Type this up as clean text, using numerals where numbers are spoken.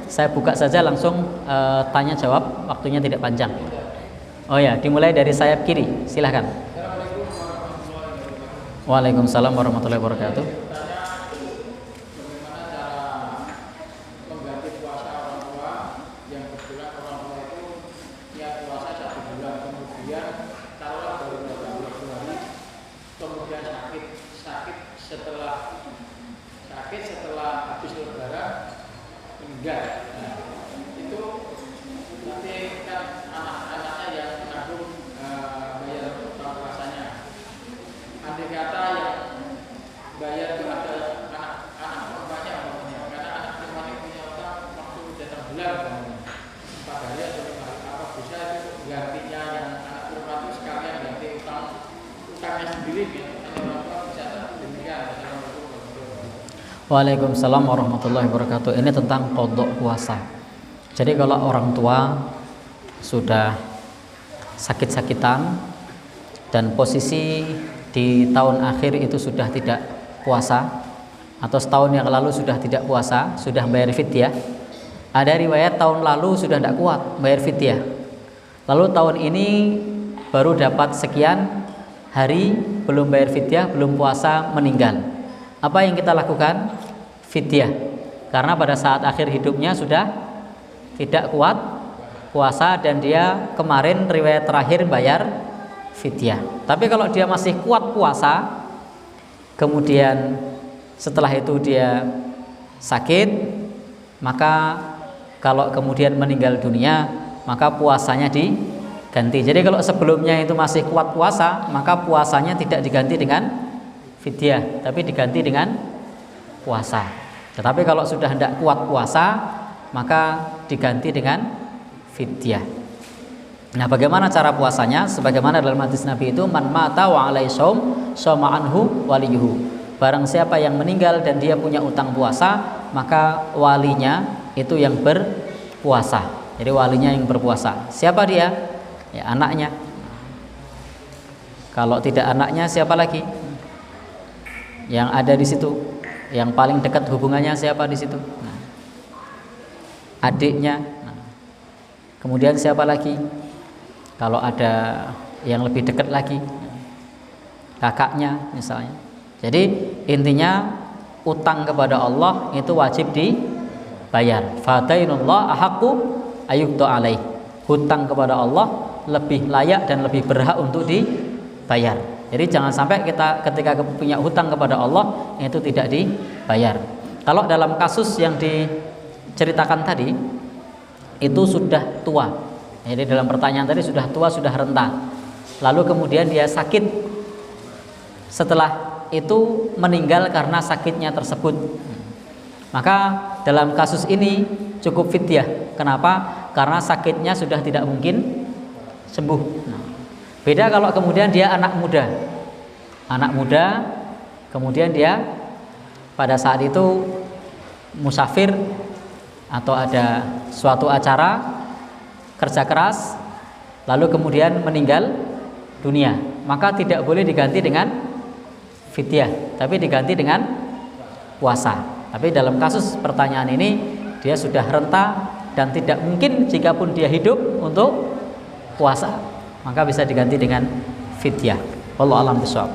saya buka saja langsung tanya jawab, waktunya tidak panjang. Oh ya, dimulai dari sayap kiri, silahkan. Waalaikumsalam warahmatullahi wabarakatuh. Setelah habis lebaran meninggal, itu nanti kan anak-anaknya yang menanggung bayar utang puasanya. Andai kata yang bayar itu ada anak perempuannya, karena anak perempuannya punya utang waktu datang bulan 4 hari atau 5 hari, apa bisa itu gantinya yang anak perempuan itu sekalian ganti utangnya sendiri, orang tua bisa demikian. Waalaikumsalam warahmatullahi wabarakatuh. Ini tentang qadha puasa. Jadi kalau orang tua sudah sakit-sakitan dan posisi di tahun akhir itu sudah tidak puasa, atau setahun yang lalu sudah tidak puasa, sudah bayar fidyah. Ada riwayat tahun lalu sudah tidak kuat bayar fidyah, lalu tahun ini baru dapat sekian hari belum bayar fidyah, belum puasa, meninggal. Apa yang kita lakukan? Fidyah. Karena pada saat akhir hidupnya sudah tidak kuat puasa dan dia kemarin riwayat terakhir bayar fidyah. Tapi kalau dia masih kuat puasa, kemudian setelah itu dia sakit, maka kalau kemudian meninggal dunia, maka puasanya diganti. Jadi kalau sebelumnya itu masih kuat puasa, maka puasanya tidak diganti dengan fidyah, tapi diganti dengan puasa. Tetapi kalau sudah tidak kuat puasa, maka diganti dengan fidyah. Nah, bagaimana cara puasanya? Sebagaimana dalam hadis Nabi itu, man mata wa alaihi shaum shoma anhu waliyuhu. Barang siapa yang meninggal dan dia punya utang puasa, maka walinya itu yang berpuasa. Jadi walinya yang berpuasa. Siapa dia? Ya, anaknya. Kalau tidak anaknya, siapa lagi yang ada di situ? Yang paling dekat hubungannya siapa di situ? Nah, adiknya. Nah, kemudian siapa lagi? Kalau ada yang lebih dekat lagi, kakaknya misalnya. Jadi intinya utang kepada Allah itu wajib dibayar. Fadainullah ahaqqu ayyuqda alaih. Hutang kepada Allah lebih layak dan lebih berhak untuk dibayar. Jadi jangan sampai kita ketika punya hutang kepada Allah itu tidak dibayar. Kalau dalam kasus yang diceritakan tadi itu sudah tua. Jadi dalam pertanyaan tadi sudah tua, sudah renta. Lalu kemudian dia sakit. Setelah itu meninggal karena sakitnya tersebut. Maka dalam kasus ini cukup fidyah. Kenapa? Karena sakitnya sudah tidak mungkin sembuh. Beda kalau kemudian dia anak muda, kemudian dia pada saat itu musafir atau ada suatu acara, kerja keras, lalu kemudian meninggal dunia, maka tidak boleh diganti dengan fidyah, tapi diganti dengan puasa. Tapi dalam kasus pertanyaan ini dia sudah renta dan tidak mungkin jikapun dia hidup untuk puasa, maka bisa diganti dengan fidyah. Wallahu a'lam bishawab.